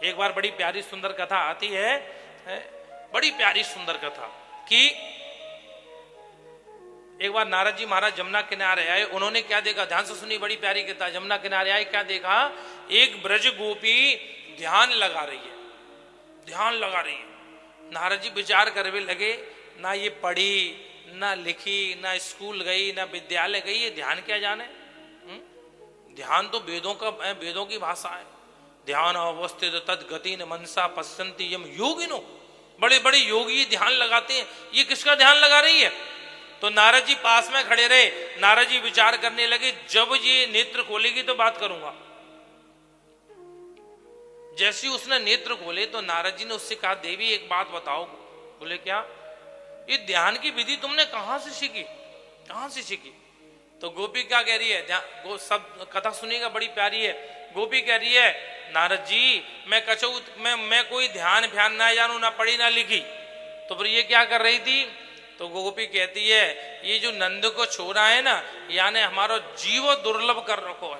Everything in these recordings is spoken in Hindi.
एक बार बड़ी प्यारी सुंदर कथा आती है, बड़ी प्यारी सुंदर कथा कि एक बार नारद जी महाराज जमुना किनारे आए। उन्होंने क्या देखा, ध्यान से सुनी, बड़ी प्यारी कथा। जमुना किनारे आए, क्या देखा, एक ब्रज गोपी ध्यान लगा रही है, ध्यान लगा रही है। नारद जी विचार करने लगे, ना ये पढ़ी, ना लिखी, ना स्कूल गई, ना विद्यालय गई, ये ध्यान क्या जाने। ध्यान तो वेदों का, वेदों की भाषा है। ध्यान अवस्थित तद गति न मनसा पश्यन्ति यम योगिनो, बड़े बड़े योगी ध्यान लगाते हैं, ये किसका ध्यान लगा रही है। तो नारद जी पास में खड़े रहे। नारद जी विचार करने लगे, जब ये नेत्र खोलेगी तो बात करूंगा। जैसे ही उसने नेत्र खोले तो नारद जी ने उससे कहा, देवी एक बात बताओ। बोले क्या, ये ध्यान की विधि तुमने कहां से सीखी, कहां से सीखी। तो गोपी क्या कह रही है, वो सब कथा सुनेगा, बड़ी प्यारी है। गोपी कह रही है, नारद जी मैं कछू मैं कोई ध्यान ध्यान ना जानू, ना पढ़ी ना लिखी। तो फिर ये क्या कर रही थी। तो गोपी कहती है, ये जो नंद को छोड़ा है ना, यानी हमारा जीव दुर्लभ कर रखो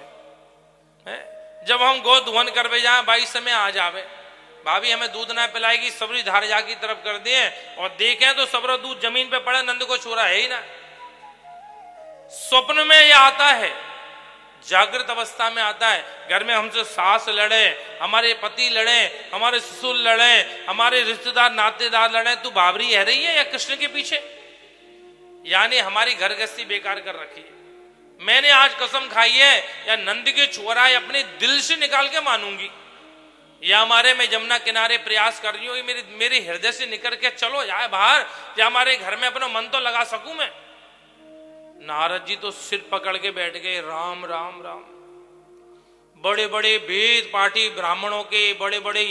है? जब हम गो धुवन करवे जाए, 22 समय आ जावे, भाभी हमें दूध ना पिलाएगी, सबरी धार जा की तरफ कर दिए और देखें तो सबरा दूध जमीन पे पड़ा, नंद को छोड़ा है ही ना। स्वप्न में यह आता है, जागृत अवस्था में आता है। घर में हमसे सास लड़े, हमारे पति लड़े, हमारे ससुर लड़े, हमारे रिश्तेदार नातेदार लड़े, तू बाबरी है रही है या कृष्ण के पीछे, यानी हमारी घर गृहस्थी बेकार कर रखी है। मैंने आज कसम खाई है, या नंद के छोरा है अपने दिल से निकाल के मानूंगी, या हमारे मैं जमुना किनारे प्रयास कर रही हूँ मेरे हृदय से निकल के चलो जाए बाहर, या हमारे घर में अपना मन तो लगा सकूं मैं। नारद जी तो सिर पकड़ के बैठ गए, राम राम राम। बड़े बड़े वेद पाठी ब्राह्मणों के बड़े बड़े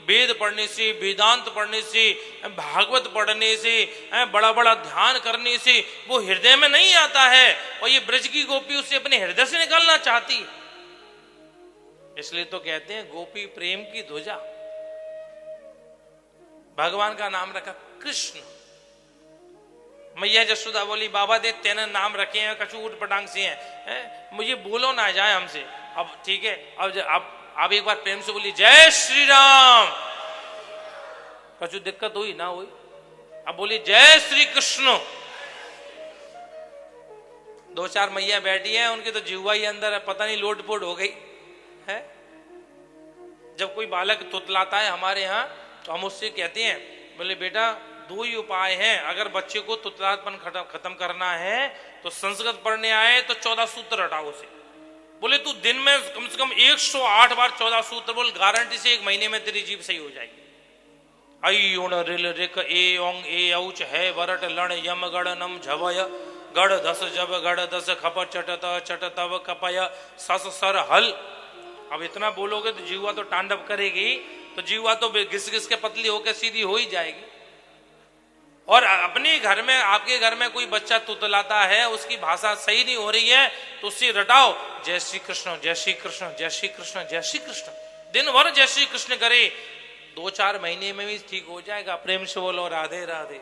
वेद पढ़ने से, वेदांत पढ़ने से, भागवत पढ़ने से, बड़ा बड़ा ध्यान करने से वो हृदय में नहीं आता है, और ये ब्रज की गोपी उसे अपने हृदय से निकालना चाहती है। इसलिए तो कहते हैं गोपी प्रेम की ध्वजा। भगवान का नाम रखा कृष्ण। मैया जसोदा बोली, बाबा देख तेने नाम रखे हैं, कछु उठ पटांग से हैं, मुझे बोलो ना जाए हमसे। अब ठीक है, अब एक बार प्रेम से बोली, जय श्री राम। कछु दिक्कत हुई ना हुई, अब बोली जय श्री कृष्ण। 2-4 मैया बैठी हैं, उनके तो जीवा ही अंदर है, पता नहीं लोटपोट हो गई है। जब कोई बालक तुतलाता है हमारे यहाँ, तो हम उससे कहते हैं, बोले बेटा 2 ही उपाय हैं, अगर बच्चे को तुतलापन खत्म करना है तो संस्कृत पढ़ने आए तो 14 सूत्र हटाओ उसे। बोले तू दिन में कम से कम 108 बार 14 सूत्र बोल, गारंटी से 1 महीने में तेरी जीभ सही हो जाएगी। आई उण रिल रिक ए ओंग ए औच है वरट लण यम गड़ नम झवय गड़ दस जब गड़ दस खप चटत चटतव कपय सस सर हल। अब इतना बोलोगे तो जीवा तो तांडव करेगी, तो जीवा तो घिस घिस के पतली होकर सीधी हो ही जाएगी। और अपने घर में, आपके घर में कोई बच्चा तुतलाता है, उसकी भाषा सही नहीं हो रही है, तो उससे रटाओ, जय श्री कृष्ण जय श्री कृष्ण जय श्री कृष्ण जय श्री कृष्ण। दिन भर जय श्री कृष्ण करे, 2-4 महीने में भी ठीक हो जाएगा। प्रेम से बोलो राधे राधे।